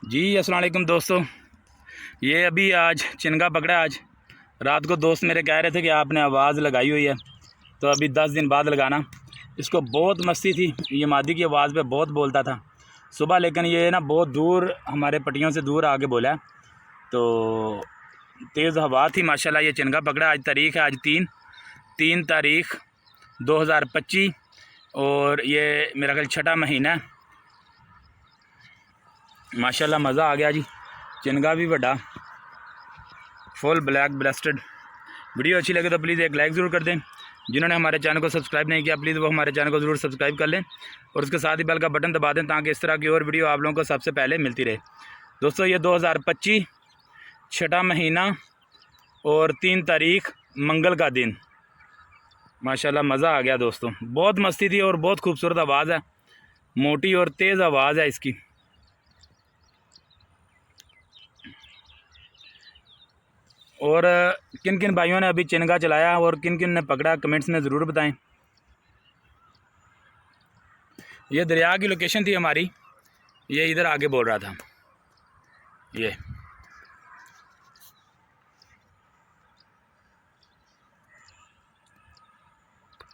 जी अस्सलाम वालेकुम दोस्तों। ये अभी आज चिनगा पकड़ा। आज रात को दोस्त मेरे कह रहे थे कि आपने आवाज़ लगाई हुई है, तो अभी 10 दिन बाद लगाना। इसको बहुत मस्ती थी, ये मादी की आवाज़ पे बहुत बोलता था सुबह, लेकिन ये ना बहुत दूर, हमारे पट्टियों से दूर आके बोला। तो तेज़ हवा थी माशाल्लाह। ये चिनगा पकड़ा। आज तारीख़ है, आज 3 तारीख़ 2025 और ये मेरा ख्याल छठा महीना है। माशाल्लाह मज़ा आ गया जी। चिनगा भी बड़ा, फुल ब्लैक ब्रेस्टेड। वीडियो अच्छी लगे तो प्लीज़ एक लाइक ज़रूर कर दें। जिन्होंने हमारे चैनल को सब्सक्राइब नहीं किया प्लीज़ वो हमारे चैनल को ज़रूर सब्सक्राइब कर लें और उसके साथ ही बेल का बटन दबा दें ताकि इस तरह की और वीडियो आप लोगों को सबसे पहले मिलती रहे। दोस्तों ये 2025 छठा महीना और 3 तारीख़ मंगल का दिन। माशाल्लाह मज़ा आ गया दोस्तों, बहुत मस्ती थी और बहुत खूबसूरत आवाज़ है, मोटी और तेज़ आवाज़ है इसकी। और किन किन भाइयों ने अभी चिनगा चलाया और किन किन ने पकड़ा कमेंट्स में ज़रूर बताएं। ये दरिया की लोकेशन थी हमारी, ये इधर आगे बोल रहा था ये।